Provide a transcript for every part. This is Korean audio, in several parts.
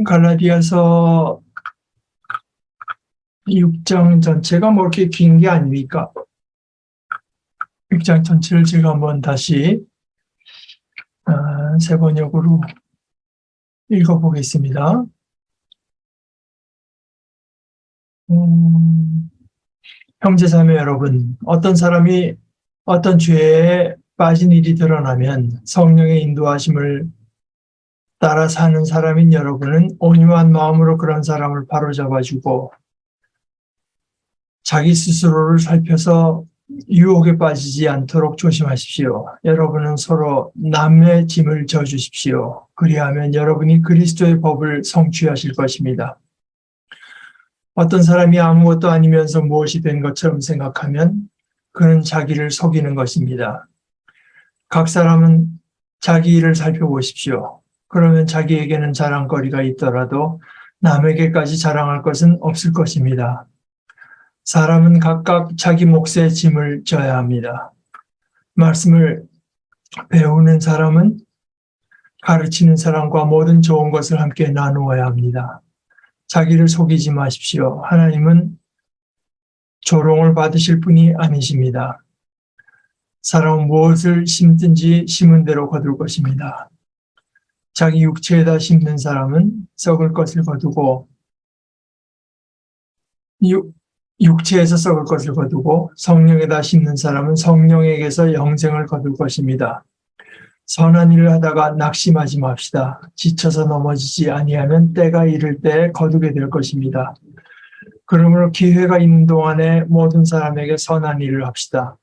갈라디아서 6장 전체가 뭐 이렇게 긴 게 아닙니까? 6장 전체를 제가 한번 다시 세 번역으로 읽어보겠습니다. 형제자매 여러분, 어떤 사람이 어떤 죄에 빠진 일이 드러나면 성령의 인도하심을 따라 사는 사람인 여러분은 온유한 마음으로 그런 사람을 바로잡아주고 자기 스스로를 살펴서 유혹에 빠지지 않도록 조심하십시오. 여러분은 서로 남의 짐을 져주십시오. 그리하면 여러분이 그리스도의 법을 성취하실 것입니다. 어떤 사람이 아무것도 아니면서 무엇이 된 것처럼 생각하면 그는 자기를 속이는 것입니다. 각 사람은 자기 일을 살펴보십시오. 그러면 자기에게는 자랑거리가 있더라도 남에게까지 자랑할 것은 없을 것입니다. 사람은 각각 자기 몫의 짐을 져야 합니다. 말씀을 배우는 사람은 가르치는 사람과 모든 좋은 것을 함께 나누어야 합니다. 자기를 속이지 마십시오. 하나님은 조롱을 받으실 분이 아니십니다. 사람은 무엇을 심든지 심은 대로 거둘 것입니다. 자기 육체에다 심는 사람은 썩을 것을 거두고 육체에서 썩을 것을 거두고 성령에다 심는 사람은 성령에게서 영생을 거둘 것입니다. 선한 일을 하다가 낙심하지 맙시다. 지쳐서 넘어지지 아니하면 때가 이를 때 거두게 될 것입니다. 그러므로 기회가 있는 동안에 모든 사람에게 선한 일을 합시다.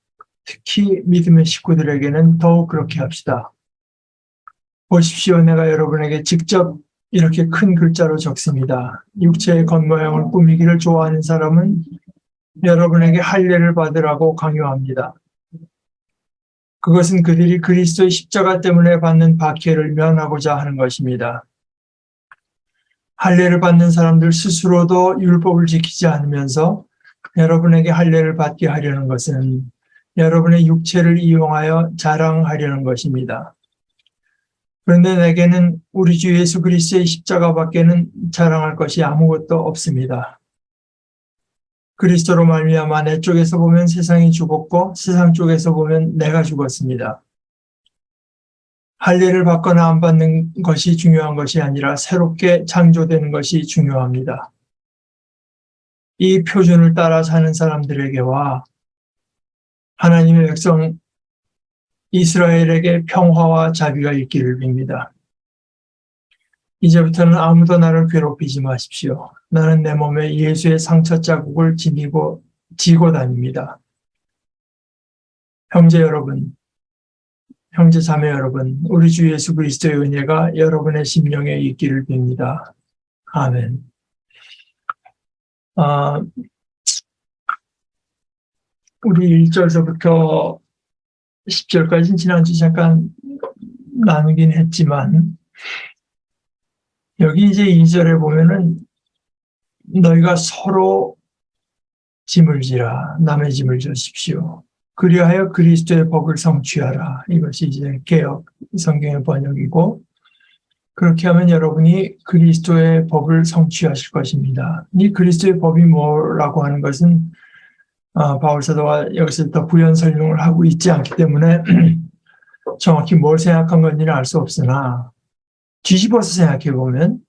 특히 믿음의 식구들에게는 더욱 그렇게 합시다. 보십시오. 내가 여러분에게 직접 이렇게 큰 글자로 적습니다. 육체의 겉모양을 꾸미기를 좋아하는 사람은 여러분에게 할례를 받으라고 강요합니다. 그것은 그들이 그리스도의 십자가 때문에 받는 박해를 면하고자 하는 것입니다. 할례를 받는 사람들 스스로도 율법을 지키지 않으면서 여러분에게 할례를 받게 하려는 것은 여러분의 육체를 이용하여 자랑하려는 것입니다. 그런데 내게는 우리 주 예수 그리스도의 십자가밖에는 자랑할 것이 아무것도 없습니다. 그리스도로 말미암아 내 쪽에서 보면 세상이 죽었고 세상 쪽에서 보면 내가 죽었습니다. 할례를 받거나 안 받는 것이 중요한 것이 아니라 새롭게 창조되는 것이 중요합니다. 이 표준을 따라 사는 사람들에게와 하나님의 백성 이스라엘에게 평화와 자비가 있기를 빕니다. 이제부터는 아무도 나를 괴롭히지 마십시오. 나는 내 몸에 예수의 상처 자국을 지고 다닙니다. 형제 여러분, 형제 자매 여러분, 우리 주 예수 그리스도의 은혜가 여러분의 심령에 있기를 빕니다. 아멘. 우리 1절서부터 10절까지는 지난주 잠깐 나누긴 했지만 여기 이제 2절에 보면은 너희가 서로 짐을 지라 남의 짐을 져십시오. 그리하여 그리스도의 법을 성취하라. 이것이 이제 개역 성경의 번역이고 그렇게 하면 여러분이 그리스도의 법을 성취하실 것입니다. 이 그리스도의 법이 뭐라고 하는 것은 바울 사도가 여기서 더 부연 설명을 하고 있지 않기 때문에 정확히 뭘 생각한 건지는 알 수 없으나 뒤집어서 생각해 보면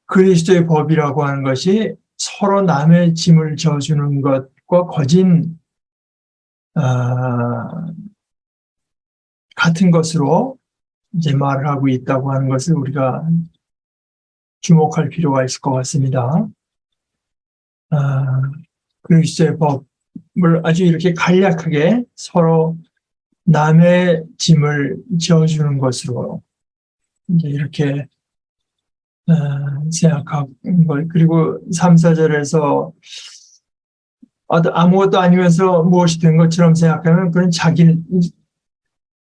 그리스도의 법이라고 하는 것이 서로 남의 짐을 져주는 것과 거진 같은 것으로 이제 말을 하고 있다고 하는 것을 우리가 주목할 필요가 있을 것 같습니다. 그리스도의 법을 아주 이렇게 간략하게 서로 남의 짐을 지어주는 것으로 이제 이렇게 생각하고 그리고 3, 4절에서 아무것도 아니면서 무엇이 된 것처럼 생각하면 그건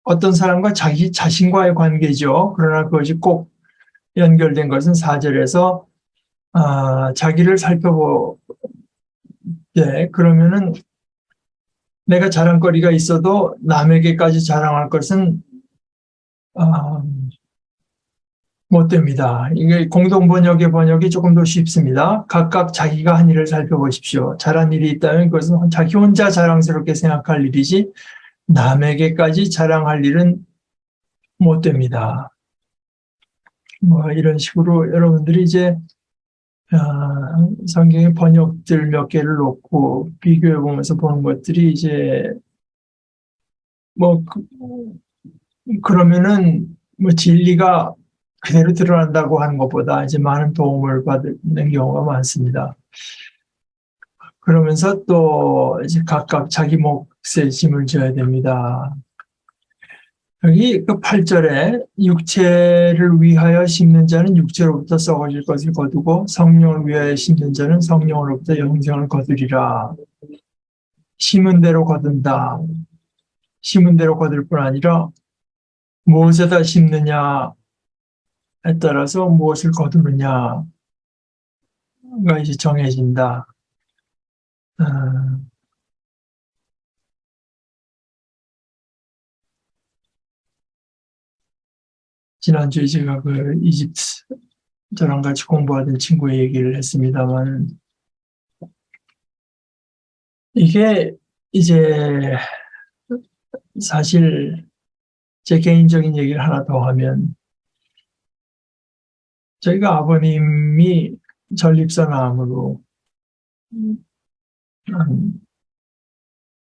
어떤 사람과 자기 자신과의 관계죠. 그러나 그것이 꼭 연결된 것은 4절에서 자기를 살펴보되 그러면은 내가 자랑거리가 있어도 남에게까지 자랑할 것은 못 됩니다. 이게 공동 번역의 번역이 조금 더 쉽습니다. 각각 자기가 한 일을 살펴보십시오. 잘한 일이 있다면 그것은 자기 혼자 자랑스럽게 생각할 일이지 남에게까지 자랑할 일은 못 됩니다. 뭐 이런 식으로 여러분들이 이제 성경의 번역들 몇 개를 놓고 비교해 보면서 보는 것들이 이제 뭐 그러면은 뭐 진리가 그대로 드러난다고 하는 것보다 이제 많은 도움을 받는 경우가 많습니다. 그러면서 또 이제 각각 자기 몫에 짐을 져야 됩니다. 여기 그 8절에 육체를 위하여 심는 자는 육체로부터 썩어질 것을 거두고 성령을 위하여 심는 자는 성령으로부터 영생을 거두리라. 심은 대로 거둔다. 심은 대로 거둘 뿐 아니라 무엇에다 심느냐에 따라서 무엇을 거두느냐가 이제 정해진다. 지난주에 제가 그 이집트 저랑 같이 공부하던 친구의 얘기를 했습니다만 이게 이제 사실 제 개인적인 얘기를 하나 더 하면 저희가 아버님이 전립선암으로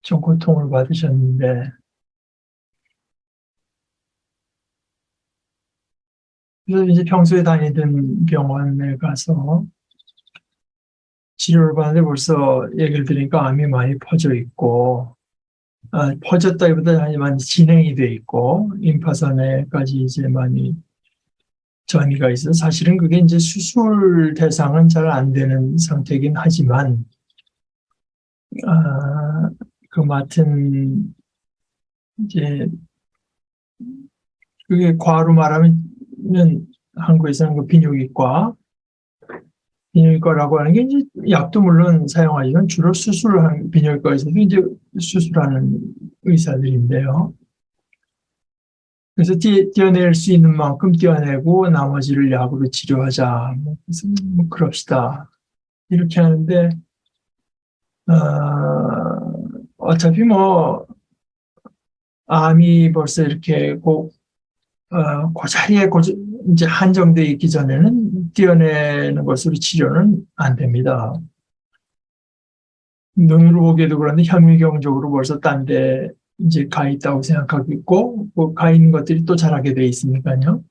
좀 고통을 받으셨는데 그래서 이제 평소에 다니던 병원에 가서 치료를 받는데 벌써 얘기를 들으니까 암이 많이 퍼져 있고 퍼졌다기보다 많이 진행이 돼 있고 림파선에까지 이제 많이 전이가 있어서 사실은 그게 이제 수술 대상은 잘 안 되는 상태이긴 하지만 그 맡은 이제 그게 과로 말하면 한국에서는 그 비뇨기과라고 하는 게 이제 약도 물론 사용하지만 주로 수술을 비뇨기과에서도 이제 수술하는 의사들인데요. 그래서 떼어낼 수 있는 만큼 떼어내고 나머지를 약으로 치료하자. 그래서 그럽시다. 이렇게 하는데 어차피 뭐 암이 벌써 이렇게 그 자리에 이제 한정돼 있기 전에는 떼어내는 것으로 치료는 안 됩니다. 눈으로 보기에도 그런데 현미경적으로 벌써 딴 데 이제 가 있다고 생각하고 있고, 가 있는 것들이 또 자라게 돼 있으니까요.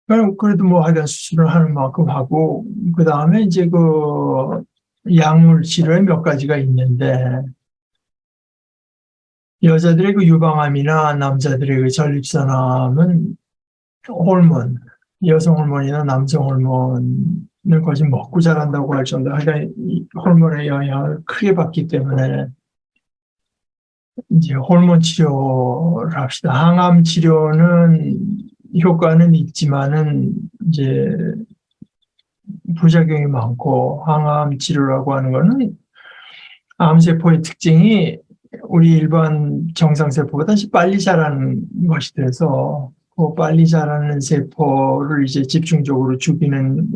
그래도 뭐 하여간 수술을 하는 만큼 하고, 그 다음에 이제 그 약물 치료에 몇 가지가 있는데, 여자들의 그 유방암이나 남자들의 그 전립선암은 호르몬, 여성 호르몬이나 남성 호르몬을 거의 먹고 자란다고 할 정도로 하여간 호르몬의 영향을 크게 받기 때문에 이제 호르몬 치료를 합시다. 항암 치료는 효과는 있지만은 이제 부작용이 많고 항암 치료라고 하는 거는 암세포의 특징이 우리 일반 정상세포보다 빨리 자라는 것이 돼서 그 빨리 자라는 세포를 이제 집중적으로 죽이는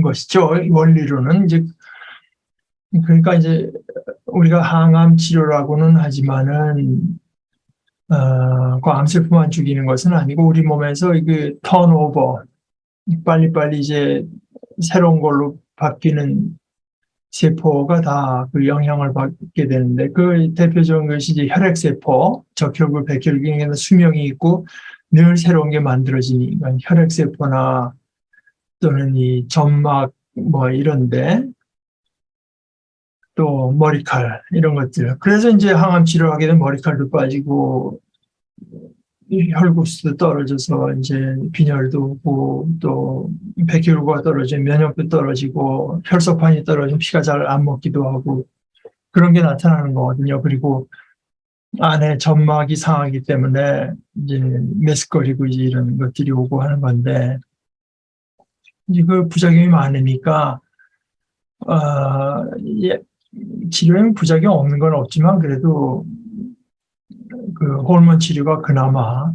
것이죠. 원리로는 이제 그러니까 이제 우리가 항암 치료라고는 하지만은 그 암세포만 죽이는 것은 아니고 우리 몸에서 이게 턴오버 빨리빨리 이제 새로운 걸로 바뀌는 세포가 다 그 영향을 받게 되는데 그 대표적인 것이 이제 혈액세포, 적혈구, 백혈구에는 수명이 있고 늘 새로운 게 만들어지니까 혈액세포나 또는 이 점막 뭐 이런데 또 머리칼 이런 것들. 그래서 이제 항암 치료하게 되면 머리칼도 빠지고 혈구수도 떨어져서 이제 빈혈도 오고 또 백혈구가 떨어지면 면역도 떨어지고 혈소판이 떨어지면 피가 잘 안 먹기도 하고 그런 게 나타나는 거거든요. 그리고 안에 점막이 상하기 때문에 이제 메스꺼리고 이제 이런 것들이 오고 하는 건데 이제 그 부작용이 많으니까 예, 치료에는 부작용 없는 건 없지만 그래도 그 호르몬 치료가 그나마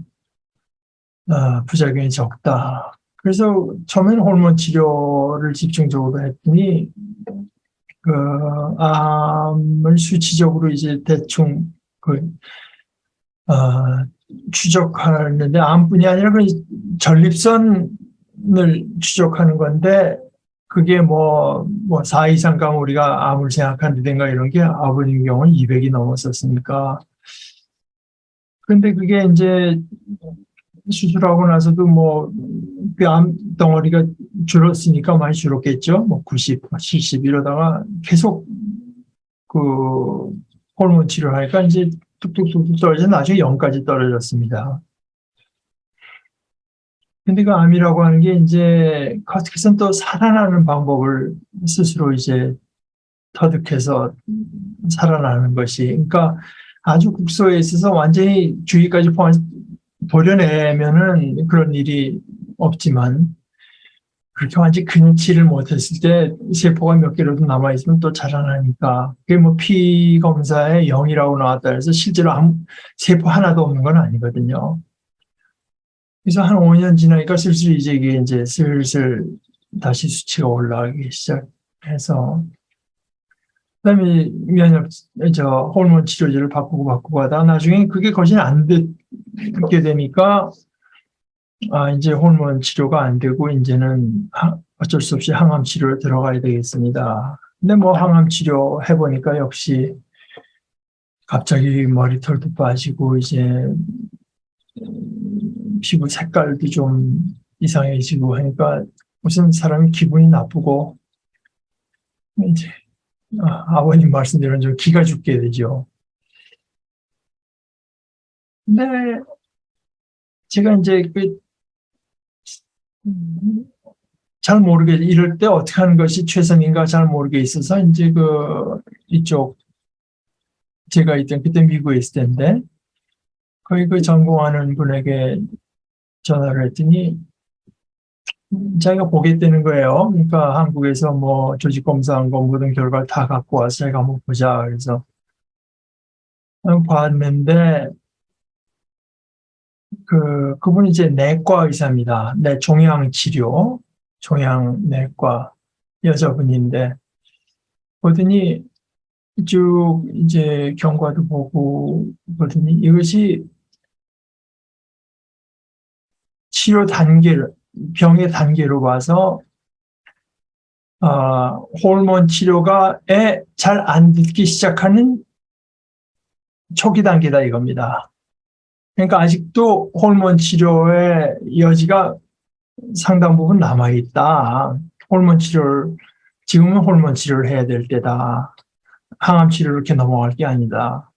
부작용이 적다. 그래서 처음에는 호르몬 치료를 집중적으로 했더니 그 암을 수치적으로 이제 대충 그 추적하는데 암뿐이 아니라 그 전립선을 추적하는 건데 그게 뭐 4 이상 가면 우리가 암을 생각한다든가 이런 게 아버님 경우는 200이 넘었었으니까. 근데 그게 이제 수술하고 나서도 그 암 덩어리가 줄었으니까 많이 줄었겠죠. 90, 70 이러다가 계속 그 호르몬 치료를 하니까 이제 뚝뚝뚝뚝 떨어져 나중에 0까지 떨어졌습니다. 근데 그 암이라고 하는 게 이제 어떻게든 또 살아나는 방법을 스스로 이제 터득해서 살아나는 것이, 그러니까 아주 국소에 있어서 완전히 주위까지 버려내면은 그런 일이 없지만 그렇게 완전히 근치를 못했을 때 세포가 몇 개라도 남아있으면 또 자라나니까 그게 피 검사에 0이라고 나왔다 해서 실제로 세포 하나도 없는 건 아니거든요. 그래서 한 5년 지나니까 슬슬 이제 슬슬 다시 수치가 올라가기 시작해서 그다음에 호르몬 치료제를 바꾸고 하다가 나중에 그게 거진 안 듣게 되니까 이제 호르몬 치료가 안 되고 이제는 어쩔 수 없이 항암 치료에 들어가야 되겠습니다. 근데 항암 치료 해보니까 역시 갑자기 머리털도 빠지고 이제 피부 색깔도 좀 이상해지고 하니까 무슨 사람이 기분이 나쁘고 이제 아버님 말씀대로 좀 기가 죽게 되죠. 근데 제가 이제 잘 모르게 이럴 때 어떻게 하는 것이 최선인가 잘 모르게 있어서 이제 이쪽 제가 있던 그때 미국에 있을 텐데 거기 전공하는 분에게 전화를 했더니 자기가 보겠다는 거예요. 그러니까 한국에서 조직 검사한 거 모든 결과를 다 갖고 와서 자기가 한번 보자. 그래서 봤는데 그분이 이제 내과 의사입니다. 종양내과 여자분인데 보더니 쭉 이제 경과도 보고 보더니 이것이 병의 단계로 봐서 호르몬 치료가에 잘 안 듣기 시작하는 초기 단계다 이겁니다. 그러니까 아직도 호르몬 치료의 여지가 상당 부분 남아있다. 지금은 호르몬 치료를 해야 될 때다. 항암 치료를 이렇게 넘어갈 게 아니다.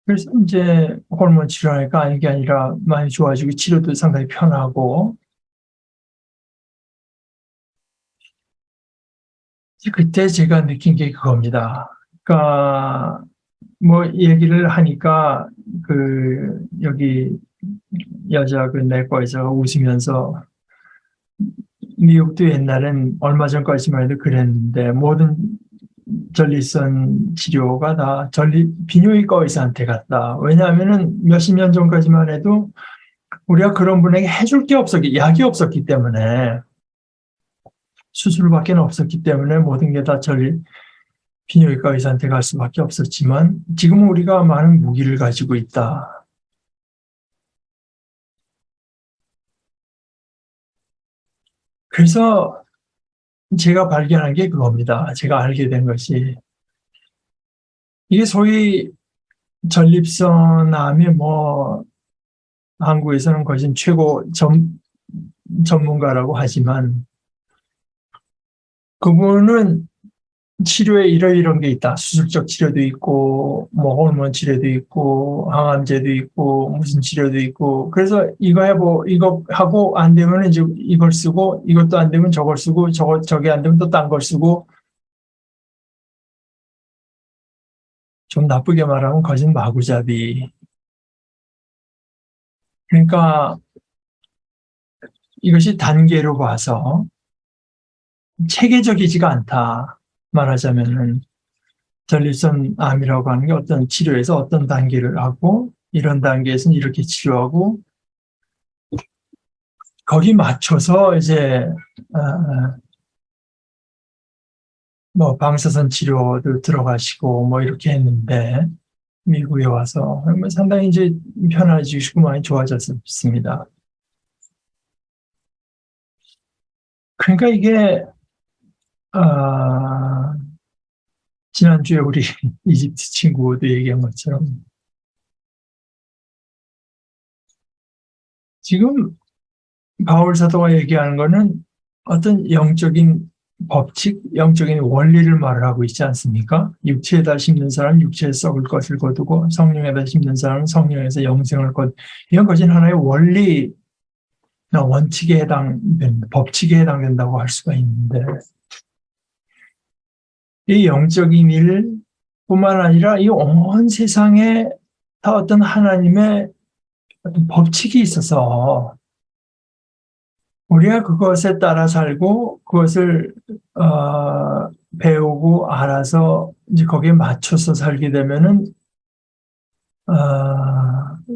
그래서 이제 호르몬 치료하니까 이게 아니라 많이 좋아지고 치료도 상당히 편하고 그때 제가 느낀 게 그겁니다. 그러니까 얘기를 하니까 여기 여자 내과 의사가 웃으면서 미국도 옛날엔 얼마 전까지만 해도 그랬는데 모든 전립선 치료가 다 비뇨기과 의사한테 갔다. 왜냐하면은 몇십 년 전까지만 해도 우리가 그런 분에게 해줄 게 약이 없었기 때문에 수술밖에 없었기 때문에 모든 게 다 비뇨기과 의사한테 갈 수밖에 없었지만 지금은 우리가 많은 무기를 가지고 있다. 그래서 제가 발견한 게 그겁니다. 제가 알게 된 것이 이게 소위 전립선암이 한국에서는 거진 최고 전문가라고 하지만 그분은 치료에 이런 게 있다. 수술적 치료도 있고, 호르몬 치료도 있고, 항암제도 있고, 무슨 치료도 있고. 그래서 이거 하고 안 되면 이제 이걸 쓰고, 이것도 안 되면 저걸 쓰고, 저게 안 되면 또 딴 걸 쓰고. 좀 나쁘게 말하면 거진 마구잡이. 그러니까 이것이 단계로 봐서 체계적이지가 않다. 말하자면은. 전립선암이라고 하는 게 어떤 치료에서 어떤 단계를 하고 이런 단계에서는 이렇게 치료하고 거기 맞춰서 이제 뭐 방사선 치료도 들어가시고 뭐 이렇게 했는데 미국에 와서 상당히 이제 편해지시고 많이 좋아졌습니다. 그러니까 이게 지난주에 우리 이집트 친구도 얘기한 것처럼 지금 바울 사도가 얘기하는 거는 어떤 영적인 법칙, 영적인 원리를 말하고 있지 않습니까? 육체에다 심는 사람은 육체에 썩을 것을 거두고 성령에다 심는 사람은 성령에서 영생을 거두고 이런 것은 하나의 원리나 원칙에 해당된다, 법칙에 해당된다고 할 수가 있는데 이 영적인 일뿐만 아니라 이 온 세상에 다 어떤 하나님의 어떤 법칙이 있어서 우리가 그것에 따라 살고 그것을 배우고 알아서 이제 거기에 맞춰서 살게 되면은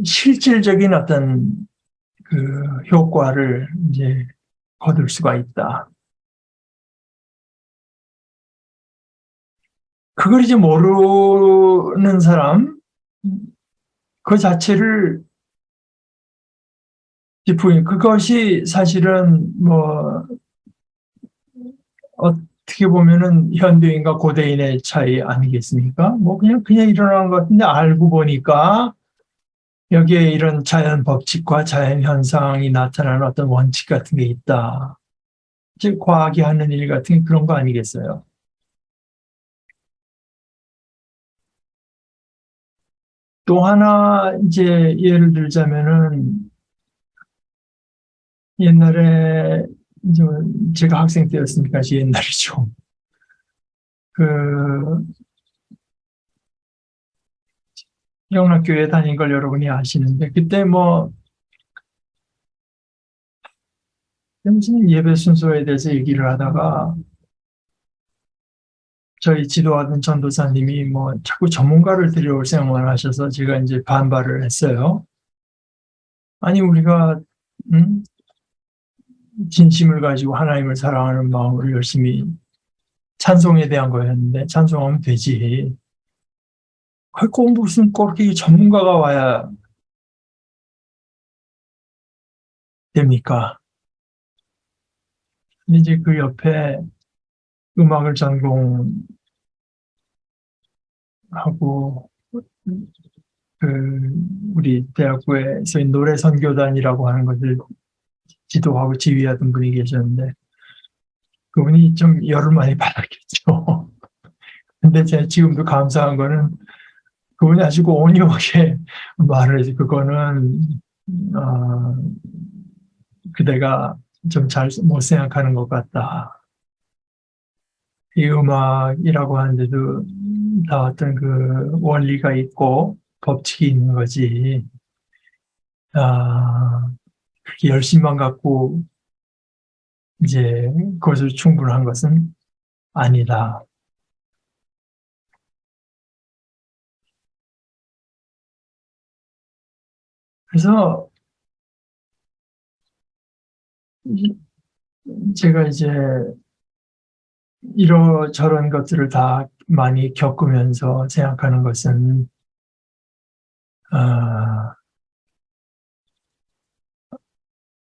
실질적인 어떤 그 효과를 이제 거둘 수가 있다. 그걸 이제 모르는 사람 그 자체를 그것이 사실은 뭐 어떻게 보면은 현대인과 고대인의 차이 아니겠습니까? 뭐 그냥 일어난 것 같은데 알고 보니까 여기에 이런 자연 법칙과 자연 현상이 나타나는 어떤 원칙 같은 게 있다. 즉 과학이 하는 일 같은 게 그런 거 아니겠어요? 또 하나 이제 예를 들자면은 옛날에 이제 제가 학생 때였으니까 옛날이죠. 그 영락교회 다닌 걸 여러분이 아시는데 그때 뭐 무슨 예배 순서에 대해서 얘기를 하다가 저희 지도하던 전도사님이 뭐 자꾸 전문가를 들여올 생각만 하셔서 제가 이제 반발을 했어요. 아니 우리가 음? 진심을 가지고 하나님을 사랑하는 마음으로 열심히 찬송에 대한 거였는데 찬송하면 되지. 꼭 무슨 꼭 그렇게 전문가가 와야 됩니까? 근데 이제 그 옆에 음악을 전공하고 그 우리 대학교에서 노래 선교단이라고 하는 것을 지도하고 지휘하던 분이 계셨는데 그분이 좀 열을 많이 받았겠죠. 근데 제가 지금도 감사한 거는 그분이 아주 온유하게 말을 해서 그거는 어, 그대가 좀 잘 못 생각하는 것 같다. 이 음악이라고 하는데도 다 어떤 그 원리가 있고 법칙이 있는 거지. 그렇게 열심만 갖고 이제 그것을 충분한 것은 아니다. 그래서 제가 이제 이러저런 것들을 다 많이 겪으면서 생각하는 것은 어,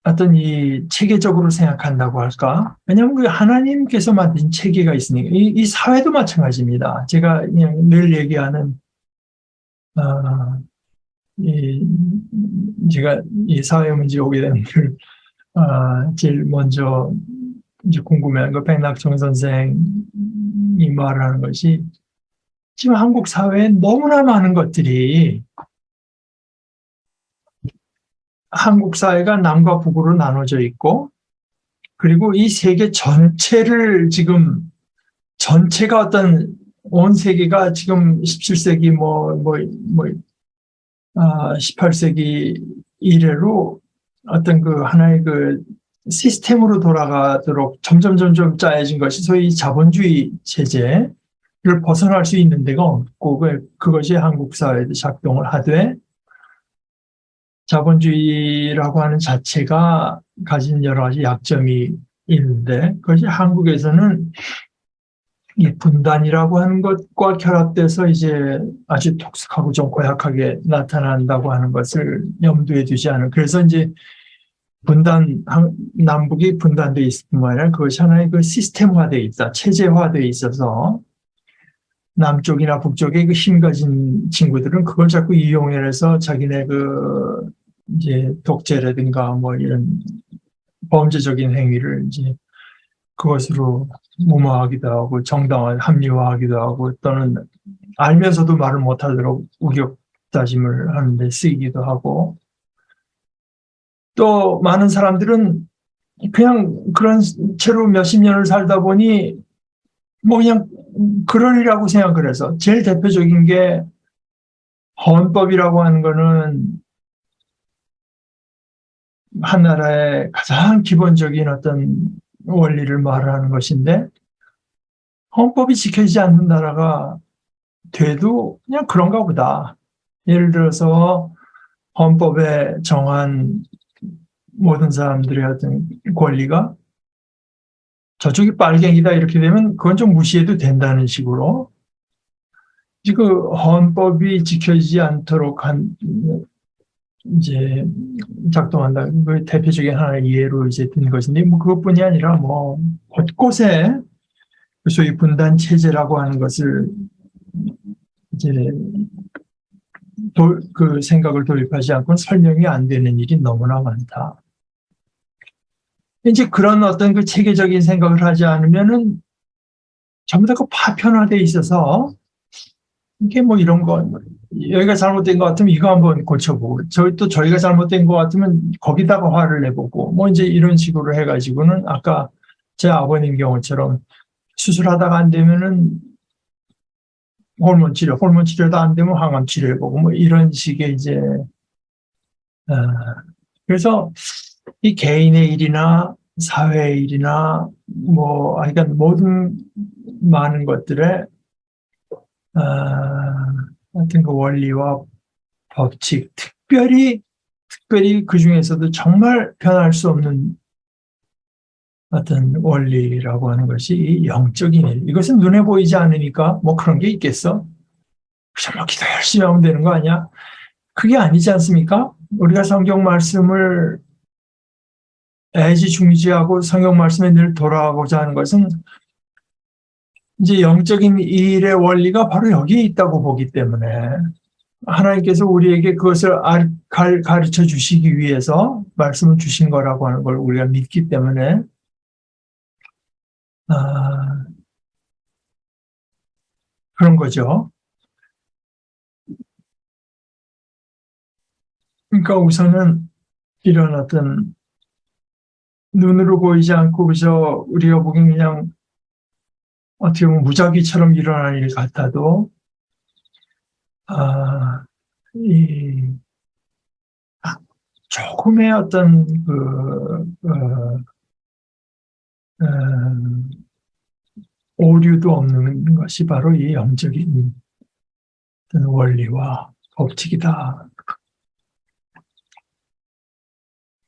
어떤 이 체계적으로 생각한다고 할까? 왜냐하면 그 하나님께서 만든 체계가 있으니까 이 사회도 마찬가지입니다. 제가 그냥 늘 얘기하는 어, 이, 제가 이 사회 문제 오게 되면 제일 먼저 이제 궁금해하는 거 백낙종 선생이 말하는 것이 지금 한국 사회에 너무나 많은 것들이 한국 사회가 남과 북으로 나눠져 있고 그리고 이 세계 전체를 지금 전체가 어떤 온 세계가 지금 17세기 18세기 이래로 어떤 그 하나의 그 시스템으로 돌아가도록 점점 짜여진 것이 소위 자본주의 체제. 벗어날 수 있는 데가 없고 그것이 한국 사회에 작동을 하되 자본주의라고 하는 자체가 가진 여러 가지 약점이 있는데 그것이 한국에서는 이 분단이라고 하는 것과 결합돼서 이제 아주 독특하고 좀 고약하게 나타난다고 하는 것을 염두에 두지 않은. 그래서 이제 남북이 분단돼 있을 뿐만 아니라 그것이 하나의 그 시스템화돼 있다, 체제화돼 있어서 남쪽이나 북쪽의 그 힘 가진 친구들은 그걸 자꾸 이용해서 자기네 그 이제 독재라든가 뭐 이런 범죄적인 행위를 이제 그것으로 무마하기도 하고 정당화 합리화하기도 하고 또는 알면서도 말을 못하도록 우격다짐을 하는데 쓰이기도 하고 또 많은 사람들은 그냥 그런 채로 몇십 년을 살다 보니 뭐 그냥 그러리라고 생각을 해서 제일 대표적인 게 헌법이라고 하는 거는 한 나라의 가장 기본적인 어떤 원리를 말하는 것인데 헌법이 지켜지지 않는 나라가 돼도 그냥 그런가 보다. 예를 들어서 헌법에 정한 모든 사람들의 어떤 권리가 저쪽이 빨갱이다 이렇게 되면 그건 좀 무시해도 된다는 식으로 그 헌법이 지켜지지 않도록 이제 작동한다. 그 대표적인 하나의 예로 이제 든 것인데 뭐 그것뿐이 아니라 뭐 곳곳에 소위 분단 체제라고 하는 것을 이제 그 생각을 도입하지 않고는 설명이 안 되는 일이 너무나 많다. 이제 그런 어떤 그 체계적인 생각을 하지 않으면은 전부 다 그 파편화돼 있어서 이게 뭐 이런 거 여기가 잘못된 것 같으면 이거 한번 고쳐보고 저희가 잘못된 것 같으면 거기다가 화를 내보고 뭐 이제 이런 식으로 해가지고는 아까 제 아버님 경우처럼 수술하다가 안 되면은 호르몬 치료도 안 되면 항암 치료해보고 뭐 이런 식의 이제 그래서 이 개인의 일이나 사회의 일이나 뭐 하여간 모든 많은 것들에 하여튼 그 원리와 법칙 특별히 그 중에서도 정말 변할 수 없는 어떤 원리라고 하는 것이 영적인 일. 이것은 눈에 보이지 않으니까 뭐 그런 게 있겠어? 정말 기도 열심히 하면 되는 거 아니야? 그게 아니지 않습니까? 우리가 성경 말씀을 애지중지하고 성경 말씀에 늘 돌아가고자 하는 것은 이제 영적인 일의 원리가 바로 여기에 있다고 보기 때문에 하나님께서 우리에게 그것을 가르쳐 주시기 위해서 말씀을 주신 거라고 하는 걸 우리가 믿기 때문에 그런 거죠. 그러니까 우선은 이런 어떤 눈으로 보이지 않고 그저 우리가 보기엔 그냥 어떻게 보면 무작위처럼 일어나는 일 같아도 이 조금의 어떤 오류도 없는 것이 바로 이 영적인 원리와 법칙이다.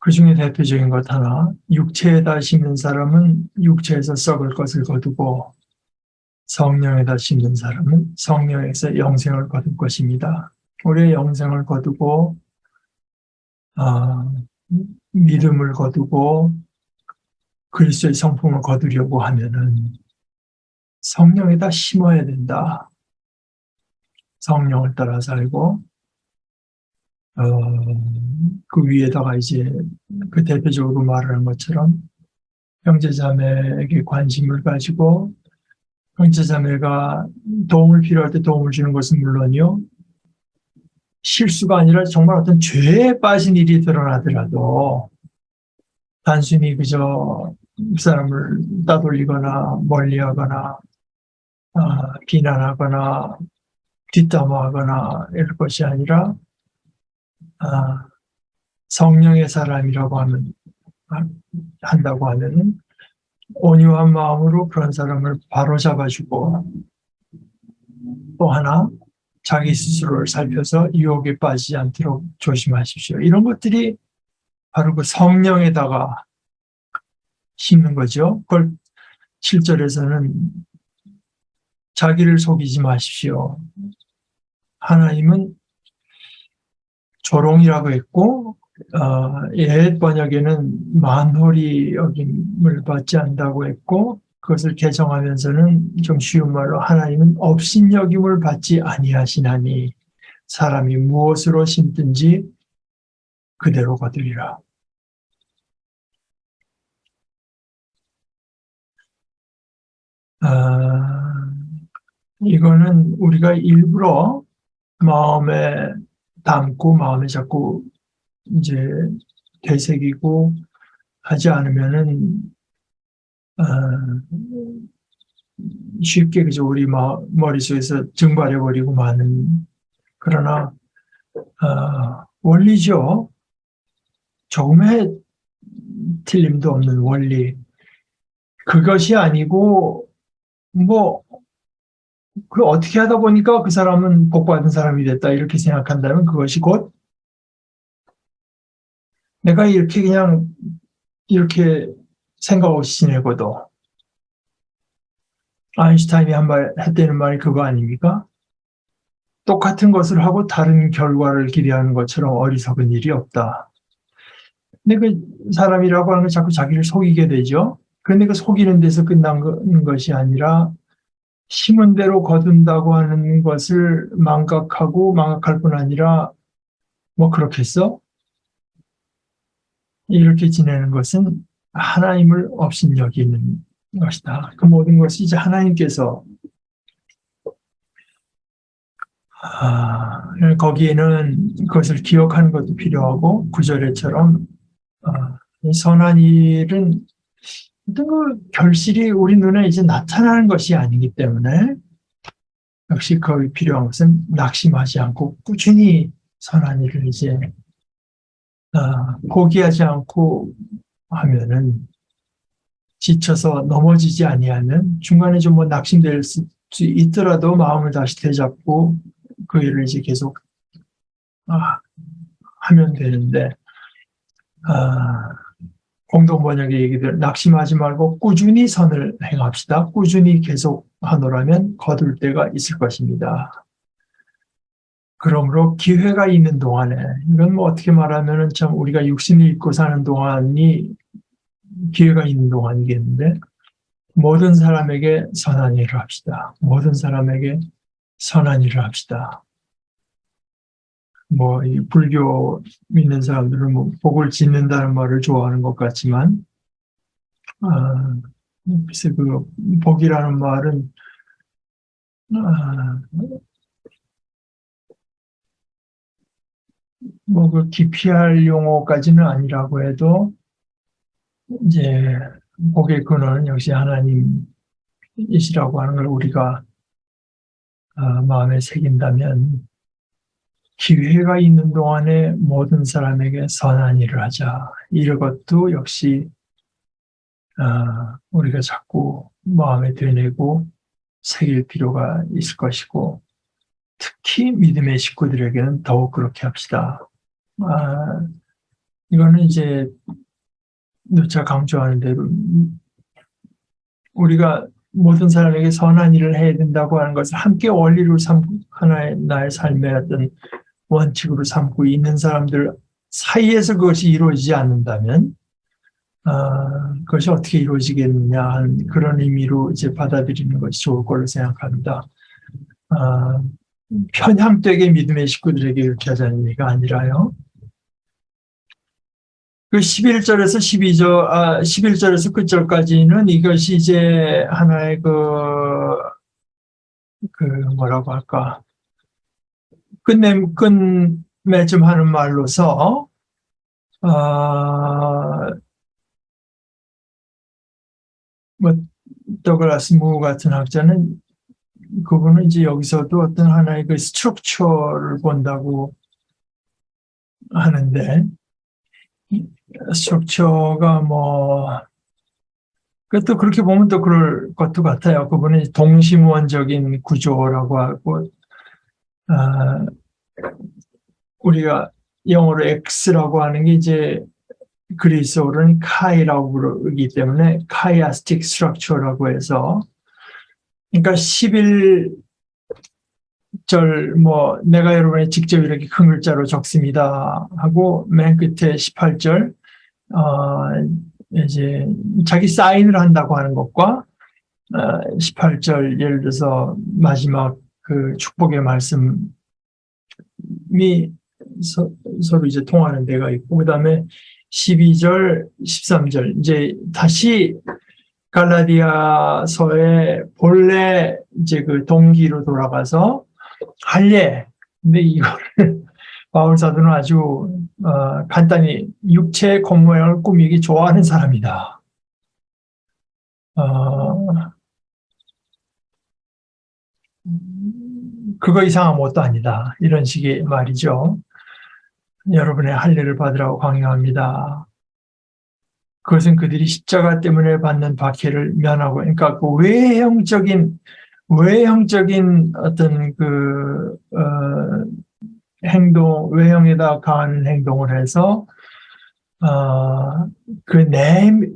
그 중에 대표적인 것 하나, 육체에다 심는 사람은 육체에서 썩을 것을 거두고 성령에다 심는 사람은 성령에서 영생을 거둘 것입니다. 우리의 영생을 거두고 믿음을 거두고 그리스도의 성품을 거두려고 하면은 성령에다 심어야 된다. 성령을 따라 살고 그 위에다가 이제 그 대표적으로 말하는 것처럼 형제자매에게 관심을 가지고 형제자매가 도움을 필요할 때 도움을 주는 것은 물론이요. 실수가 아니라 정말 어떤 죄에 빠진 일이 드러나더라도 단순히 그저 사람을 따돌리거나 멀리하거나 비난하거나 뒷담화하거나 이럴 것이 아니라 성령의 사람이라고 한다고 하면은 온유한 마음으로 그런 사람을 바로잡아주고 또 하나, 자기 스스로를 살펴서 유혹에 빠지지 않도록 조심하십시오. 이런 것들이 바로 그 성령에다가 심는 거죠. 그걸 7절에서는 자기를 속이지 마십시오. 하나님은 조롱이라고 했고, 옛 번역에는 만홀히 여김을 받지 않는다고 했고, 그것을 개정하면서는 좀 쉬운 말로 하나님은 업신여김을 받지 아니하시나니 사람이 무엇으로 심든지 그대로 거두리라. 이거는 우리가 일부러 마음에 담고 마음에 자꾸 이제 되새기고 하지 않으면은 쉽게 그저 우리 머릿속에서 증발해버리고 마는, 그러나 원리죠. 조금의 틀림도 없는 원리. 그것이 아니고 뭐 그 어떻게 하다 보니까 그 사람은 복받은 사람이 됐다 이렇게 생각한다면 그것이 곧 내가 이렇게 그냥 이렇게 생각 없이 지내고도 아인슈타인이 했다는 말이 그거 아닙니까? 똑같은 것을 하고 다른 결과를 기대하는 것처럼 어리석은 일이 없다. 근데 그 사람이라고 하는 건 자꾸 자기를 속이게 되죠. 그런데 그 속이는 데서 끝난 것이 아니라 심은 대로 거둔다고 하는 것을 망각할 뿐 아니라 뭐 그렇겠어? 이렇게 지내는 것은 하나님을 업신여기는 것이다. 그 모든 것이 이제 하나님께서 거기에는 그것을 기억하는 것도 필요하고, 구절에처럼 이 선한 일은 어떤 그 결실이 우리 눈에 이제 나타나는 것이 아니기 때문에 역시 거기 필요한 것은 낙심하지 않고 꾸준히 선한 일을 이제 포기하지 않고 하면은, 지쳐서 넘어지지 아니하면 중간에 좀 뭐 낙심될 수 있더라도 마음을 다시 되잡고 그 일을 이제 계속 하면 되는데, 공동 번역의 얘기들 낙심하지 말고 꾸준히 선을 행합시다. 꾸준히 계속 하노라면 거둘 때가 있을 것입니다. 그러므로 기회가 있는 동안에, 이건 뭐 어떻게 말하면은 참 우리가 육신을 입고 사는 동안이 기회가 있는 동안이겠는데, 모든 사람에게 선한 일을 합시다. 모든 사람에게 선한 일을 합시다. 뭐, 이 불교 믿는 사람들은 뭐, 복을 짓는다는 말을 좋아하는 것 같지만, 글쎄, 그, 복이라는 말은, 뭐, 그 기피할 용어까지는 아니라고 해도, 이제, 복의 근원은 역시 하나님이시라고 하는 걸 우리가 마음에 새긴다면, 기회가 있는 동안에 모든 사람에게 선한 일을 하자. 이것도 역시 우리가 자꾸 마음에 되뇌고 새길 필요가 있을 것이고, 특히 믿음의 식구들에게는 더욱 그렇게 합시다. 이거는 이제 누차 강조하는 대로 우리가 모든 사람에게 선한 일을 해야 된다고 하는 것을 함께 원리로 삼고 하나의 나의 삶의 어떤 원칙으로 삼고 있는 사람들 사이에서 그것이 이루어지지 않는다면 그것이 어떻게 이루어지겠느냐 하는 그런 의미로 이제 받아들이는 것이 좋을 거로 생각합니다. 편향되게 믿음의 식구들에게 이렇게 하자는 얘기가 아니라요. 그 11절에서 11절에서 끝절까지는 이것이 이제 하나의 그 뭐라고 할까, 끝맺음 하는 말로서, 뭐, 더글라스 무 같은 학자는 그분은 이제 여기서도 어떤 하나의 그 스트럭처를 본다고 하는데, 스트럭처가 뭐, 그것도 그렇게 보면 또 그럴 것도 같아요. 그분은 동심원적인 구조라고 하고, 아, 우리가 영어로 X라고 하는 게 이제 그리스어로는 카이라고 부르기 때문에 카이아스틱 스트럭처라고 해서, 그러니까 11절 뭐 내가 여러분의 직접 이렇게 큰 글자로 적습니다 하고 맨 끝에 18절 이제 자기 사인을 한다고 하는 것과 18절 예를 들어서 마지막 그 축복의 말씀이 서로 이제 통하는 데가 있고, 그다음에 12절, 13절 이제 다시 갈라디아서의 본래 이제 그 동기로 돌아가서 할례. 근데 이거를 바울 사도는 아주 간단히 육체의 겉모양을 꾸미기 좋아하는 사람이다. 그거 이상 아무것도 아니다. 이런 식의 말이죠. 여러분의 할례를 받으라고 강요합니다. 그것은 그들이 십자가 때문에 받는 박해를 면하고, 그러니까 그 외형적인 어떤 행동, 외형에다 가한 행동을 해서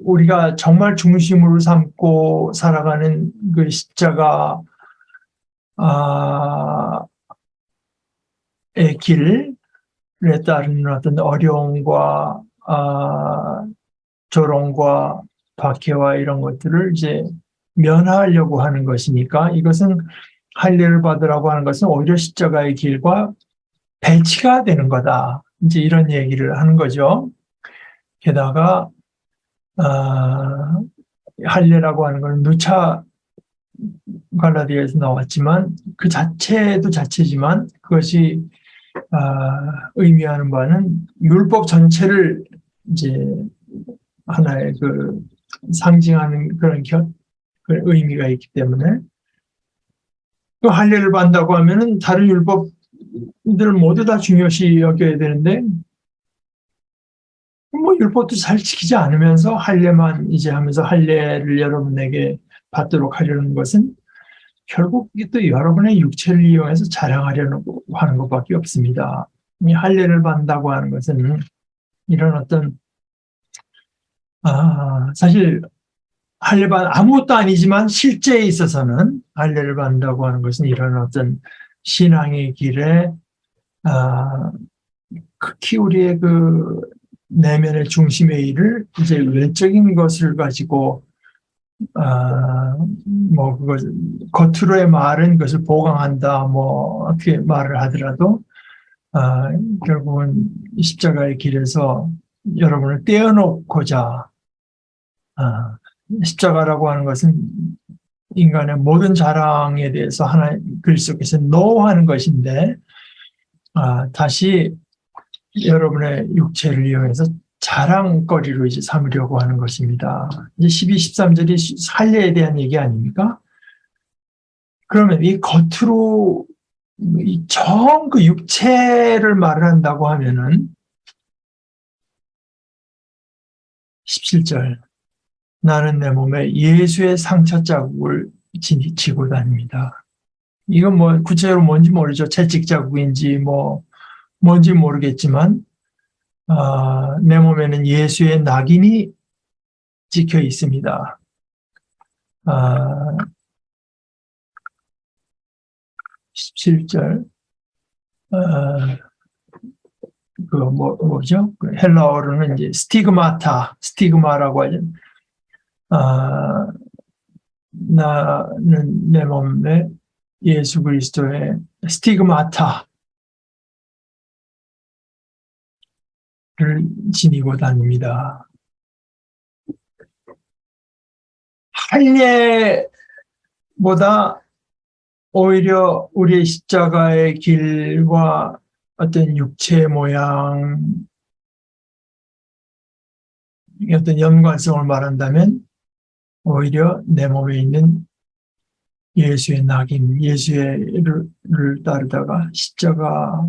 우리가 정말 중심으로 삼고 살아가는 그 십자가의 길에 따른 어떤 어려움과 조롱과 박해와 이런 것들을 이제 면하려고 하는 것이니까, 이것은 할례를 받으라고 하는 것은 오히려 십자가의 길과 배치가 되는 거다. 이제 이런 얘기를 하는 거죠. 게다가 할례라고 하는 건 누차 갈라디아에서 나왔지만 그 자체도 자체지만 그것이 의미하는 바는 율법 전체를 이제 하나의 그 상징하는 그런 의미가 있기 때문에, 그 할례를 받는다고 하면은 다른 율법들 모두 다 중요시 여겨야 되는데, 뭐 율법도 잘 지키지 않으면서 할례만 이제 하면서 할례를 여러분에게 받도록 하려는 것은 결국 이게 또 여러분의 육체를 이용해서 자랑하려고 하는 것밖에 없습니다. 이 할례를 받는다고 하는 것은 이런 어떤 사실 할례받 아무것도 아니지만 실제에 있어서는 할례를 받는다고 하는 것은 이런 어떤 신앙의 길에 극히 우리의 그 내면의 중심의 일을 이제 외적인 것을 가지고 뭐 그것 겉으로의 말은 그것을 보강한다 뭐 그렇게 말을 하더라도 결국은 십자가의 길에서 여러분을 떼어놓고자 십자가라고 하는 것은 인간의 모든 자랑에 대해서 하나님 그리스도께서 노하는 것인데, 다시 여러분의 육체를 이용해서 자랑거리로 이제 삼으려고 하는 것입니다. 이제 12, 13절이 할례에 대한 얘기 아닙니까? 그러면 이 겉으로 정 그 육체를 말을 한다고 하면은 17절 나는 내 몸에 예수의 상처 자국을 지고 다닙니다. 이건 뭐 구체적으로 뭔지 모르죠. 채찍 자국인지 뭔지 모르겠지만 내 몸에는 예수의 낙인이 찍혀 있습니다. 17절 뭐죠? 헬라어로는 이제 스티그마라고 하죠. 나는 내 몸에 예수 그리스도의 스티그마타를 지니고 다닙니다. 할례보다 오히려 우리의 십자가의 길과 어떤 육체의 모양, 어떤 연관성을 말한다면 오히려 내 몸에 있는 예수의 낙인, 예수를 따르다가 십자가가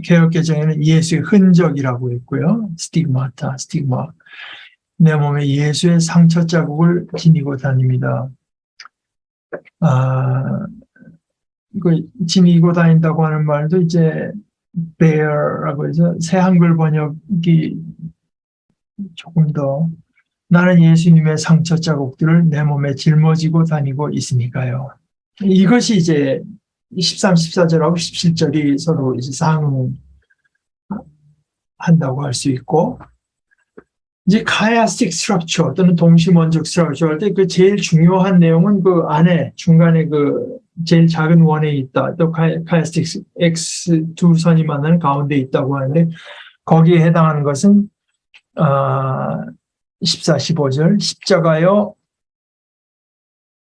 개역개정에는 예수의 흔적이라고 했고요. 스티그마. 내 몸에 예수의 상처 자국을 지니고 다닙니다. 그 지니고 다닌다고 하는 말도 이제 bear라고 해서 새 한글 번역이 조금 더 나는 예수님의 상처 자국들을 내 몸에 짊어지고 다니고 있으니까요. 이것이 이제 13, 14절하고 17절이 서로 이제 상한다고 할 수 있고, 이제 chiastic structure 또는 동시원적 structure 할 때 그 제일 중요한 내용은 그 안에 중간에 그 제일 작은 원에 있다. 또 chiastic x 두 선이 만나는 가운데 있다고 하는데 거기에 해당하는 것은 14, 15절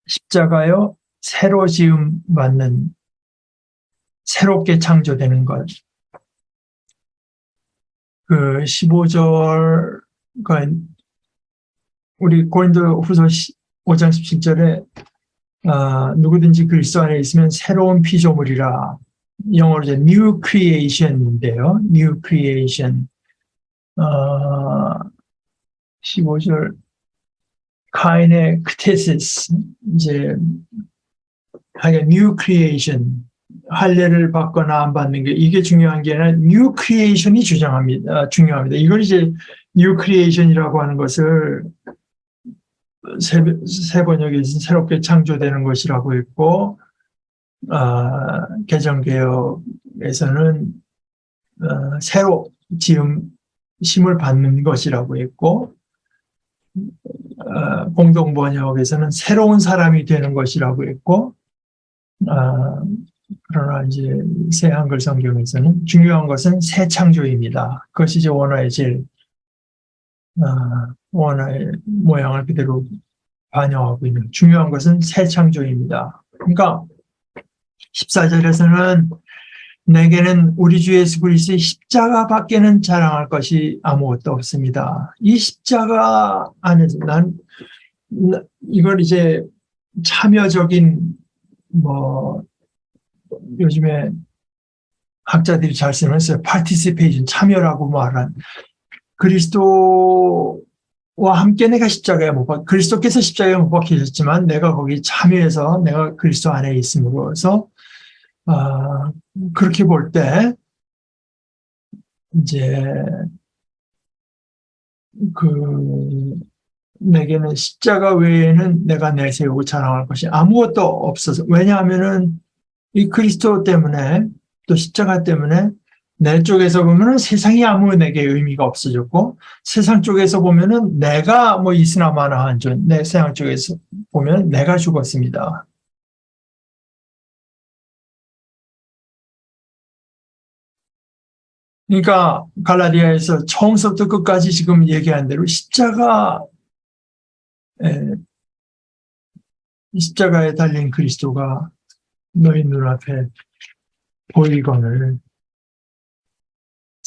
십자가요 새로 지음 받는 새롭게 창조되는 것. 그 15절 우리 고린도후서 5장 17절에 누구든지 그리스도 안에 있으면 새로운 피조물이라. 영어로 이제 new creation인데요. new creation. 15절 카인의 크테시스 이제 하여간 new creation 할례를 받거나 안 받는 게 이게 중요한 게 아니라 new creation이 중요합니다. 이걸 이제 new creation이라고 하는 것을 새 번역에서 새롭게 창조되는 것이라고 했고, 개정개혁에서는 새로 심을 받는 것이라고 했고, 공동번역에서는 새로운 사람이 되는 것이라고 했고, 그러나 이제 새 한글 성경에서는 중요한 것은 새 창조입니다. 그것이 이제 원어의 제일 원어의 모양을 그대로 반영하고 있는 중요한 것은 새 창조입니다. 그러니까 14절에서는 내게는 우리 주 예수 그리스도의 십자가밖에는 자랑할 것이 아무것도 없습니다. 이 십자가 안에서 난 이걸 이제 참여적인 요즘에 학자들이 잘 쓰면서 participation 참여라고 말한 그리스도와 함께 내가 그리스도께서 십자가에 못 박히셨지만 내가 거기 참여해서 내가 그리스도 안에 있음으로써 그렇게 볼 때 이제 내게는 십자가 외에는 내가 내세우고 자랑할 것이 아무것도 없어서 왜냐하면은 이 그리스도 때문에 또 십자가 때문에 내 쪽에서 보면은 세상이 아무 내게 의미가 없어졌고 세상 쪽에서 보면은 내가 있으나 마나 한 존, 내 세상 쪽에서 보면 내가 죽었습니다. 그러니까 갈라디아에서 처음부터 끝까지 지금 얘기한 대로 십자가에 달린 그리스도가 너희 눈앞에 보이거늘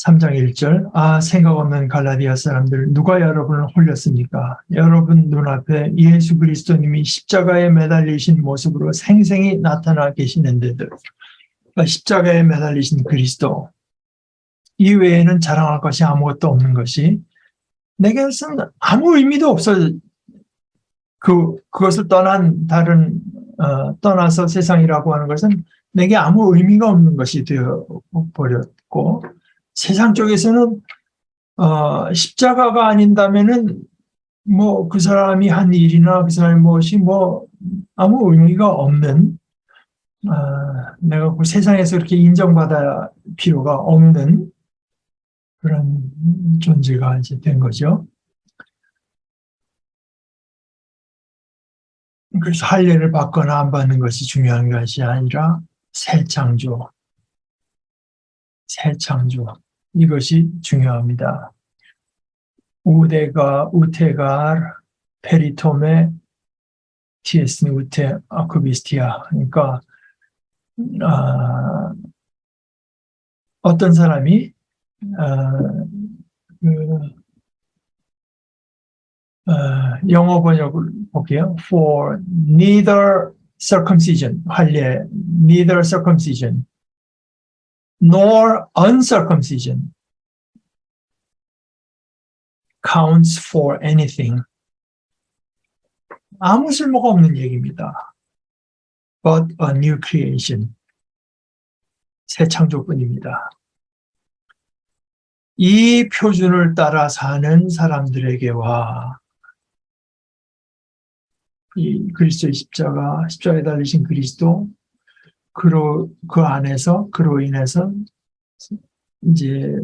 3장 1절 생각 없는 갈라디아 사람들 누가 여러분을 홀렸습니까? 여러분 눈앞에 예수 그리스도님이 십자가에 매달리신 모습으로 생생히 나타나 계시는데도 그러니까 십자가에 매달리신 그리스도 이외에는 자랑할 것이 아무것도 없는 것이 내게서는 아무 의미도 없어. 그것을 떠나서 세상이라고 하는 것은 내게 아무 의미가 없는 것이 되어버렸고, 세상 쪽에서는, 십자가가 아닌다면은, 그 사람이 한 일이나 그 사람의 무엇이 아무 의미가 없는, 내가 그 세상에서 그렇게 인정받아야 필요가 없는 그런 존재가 이제 된 거죠. 그래서 할례를 받거나 안 받는 것이 중요한 것이 아니라 새 창조 이것이 중요합니다. 우테가 페리토메 티에스니 우테 아쿠비스티아. 그러니까 어떤 사람이 영어 번역을 볼게요. For neither circumcision, 할례, neither circumcision, nor uncircumcision. counts for anything. 아무 쓸모가 없는 얘기입니다. But a new creation. 새 창조뿐입니다. 이 표준을 따라 사는 사람들에게와 이 그리스도의 십자가에 달리신 그리스도, 그로 인해서 이제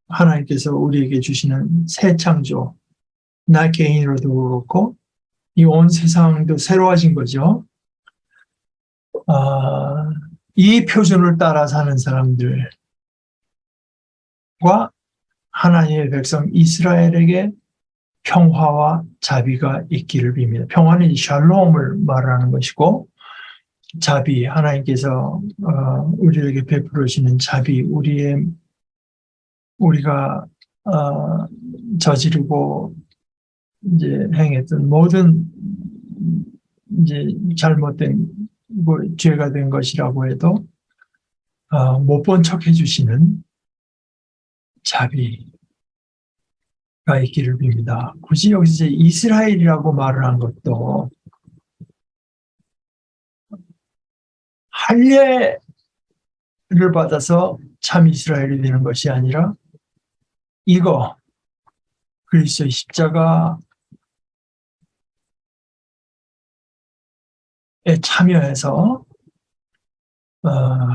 하나님께서 우리에게 주시는 새 창조, 나 개인으로도 그렇고 이 온 세상도 새로워진 거죠. 이 표준을 따라 사는 사람들과 하나님의 백성 이스라엘에게 평화와 자비가 있기를 빕니다. 평화는 샬롬을 말하는 것이고, 자비, 하나님께서 우리에게 베풀으시는 자비, 우리가 저지르고 이제 행했던 모든 이제 잘못된 죄가 된 것이라고 해도 못 본 척 해주시는 자비가 있기를 빕니다. 굳이 여기서 이스라엘이라고 말을 한 것도 할례를 받아서 참 이스라엘이 되는 것이 아니라 이거 그리스도의 십자가에 참여해서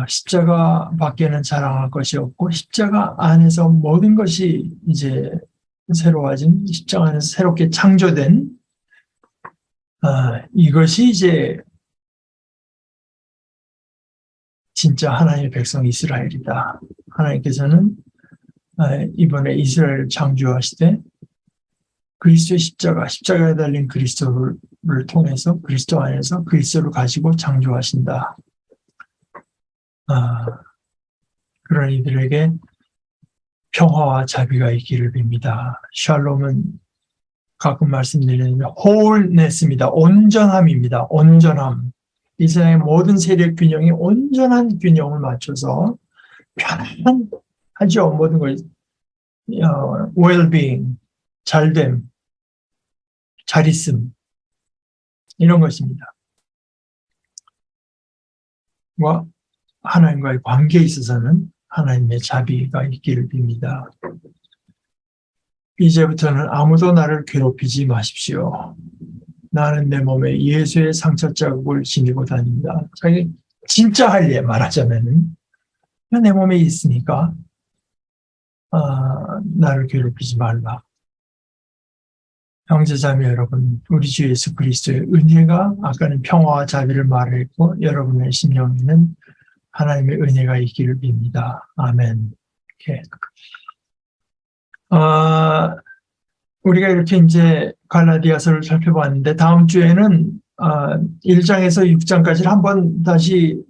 십자가 밖에는 자랑할 것이 없고 십자가 안에서 모든 것이 이제 새로워진, 십자가 안에서 새롭게 창조된 이것이 이제 진짜 하나님의 백성 이스라엘이다. 하나님께서는 이번에 이스라엘을 창조하시되 그리스도의 십자가에 달린 그리스도를 통해서 그리스도 안에서 그리스도를 가지고 창조하신다. 그런 이들에게 평화와 자비가 있기를 빕니다. 샬롬은 가끔 말씀드리는 wholeness입니다. 온전함입니다. 온전함. 이 세상의 모든 세력 균형이 온전한 균형을 맞춰서 편안하죠. 모든 걸 well-being, 잘됨, 잘 있음 이런 것입니다. 하나님과의 관계에 있어서는 하나님의 자비가 있기를 빕니다. 이제부터는 아무도 나를 괴롭히지 마십시오. 나는 내 몸에 예수의 상처 자국을 지니고 다닙니다. 자기 진짜 할례 말하자면은 내 몸에 있으니까 나를 괴롭히지 말라. 형제자매 여러분, 우리 주 예수 그리스도의 은혜가 아까는 평화와 자비를 말했고 여러분의 심령에는 하나님의 은혜가 있기를 빕니다. 아멘. 이렇게. 우리가 이렇게 이제 갈라디아서를 살펴봤는데 다음 주에는 1장에서 6장까지를 한번 다시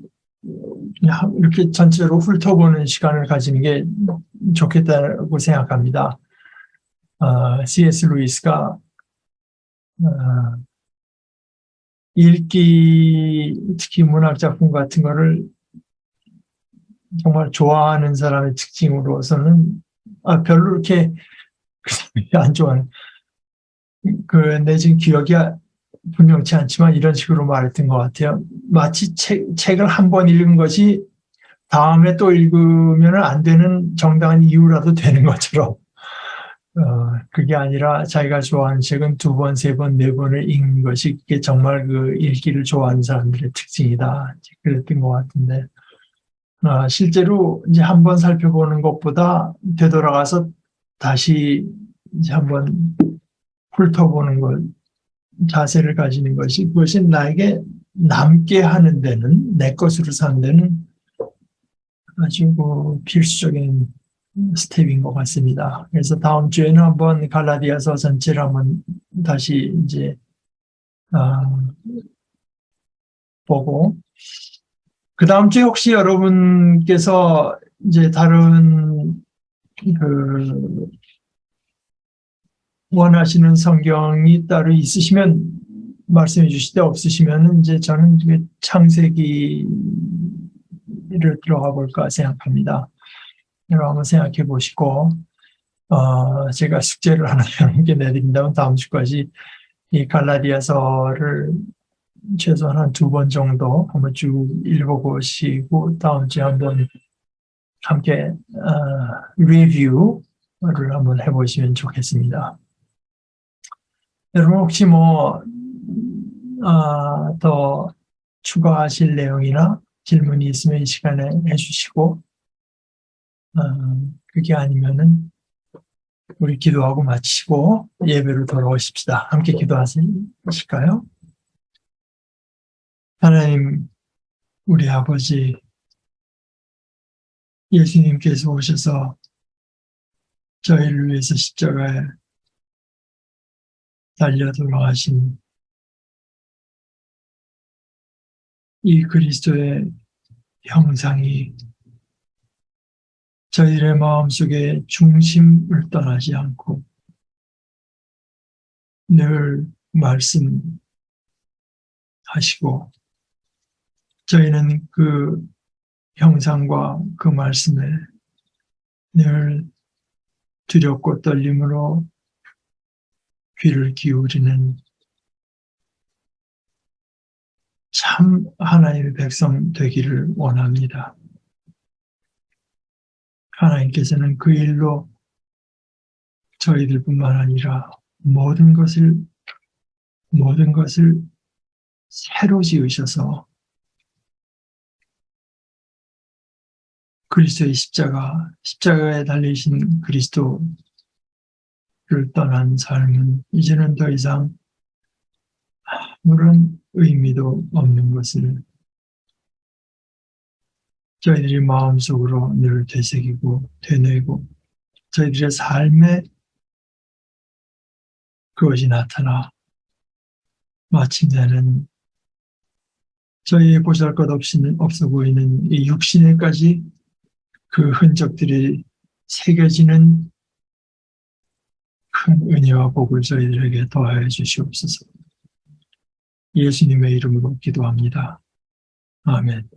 이렇게 전체로 훑어보는 시간을 가지는 게 좋겠다고 생각합니다. C.S. 루이스가 읽기, 특히 문학작품 같은 거를 정말 좋아하는 사람의 특징으로서는 별로 이렇게 안 좋아하는 내 지금 기억이 분명치 않지만 이런 식으로 말했던 것 같아요. 마치 책을 한 번 읽은 것이 다음에 또 읽으면 안 되는 정당한 이유라도 되는 것처럼 그게 아니라 자기가 좋아하는 책은 2번, 3번, 4번을 읽는 것이 그게 정말 그 읽기를 좋아하는 사람들의 특징이다. 그랬던 것 같은데 실제로 이제 한번 살펴보는 것보다 되돌아가서 다시 이제 한번 훑어보는 것, 자세를 가지는 것이 그것이 나에게 남게 하는 데는 내 것으로 사는 데는 아주 필수적인 스텝인 것 같습니다. 그래서 다음 주에는 한번 갈라디아서 전체를 한번 다시 이제 보고 그 다음 주에 혹시 여러분께서 이제 다른 원하시는 성경이 따로 있으시면 말씀해 주시되 없으시면 이제 저는 창세기를 들어가 볼까 생각합니다. 여러분 한번 생각해 보시고 제가 숙제를 하나 여러분께 내드린다면 다음 주까지 이 갈라디아서를 최소한 한 2번 정도 한번 쭉 읽어보시고 다음 주에 한번 함께 리뷰를 한번 해보시면 좋겠습니다. 여러분 혹시 더 추가하실 내용이나 질문이 있으면 이 시간에 해주시고 그게 아니면은 우리 기도하고 마치고 예배로 돌아오십시다. 함께 기도하실까요? 하나님, 우리 아버지, 예수님께서 오셔서 저희를 위해서 십자가에 달려 돌아가신 이 그리스도의 형상이 저희들의 마음속에 중심을 떠나지 않고 늘 말씀하시고 저희는 그 형상과 그 말씀에 늘 두렵고 떨림으로 귀를 기울이는 참 하나님의 백성 되기를 원합니다. 하나님께서는 그 일로 저희들뿐만 아니라 모든 것을 새로 지으셔서 그리스도의 십자가에 달리신 그리스도를 떠난 삶은 이제는 더 이상 아무런 의미도 없는 것을 저희들이 마음속으로 늘 되새기고 되뇌고 저희들의 삶에 그것이 나타나 마침내는 저희의 보잘것없어 보이는 이 육신에까지 그 흔적들이 새겨지는 큰 은혜와 복을 저희들에게 더하여 주시옵소서. 예수님의 이름으로 기도합니다. 아멘.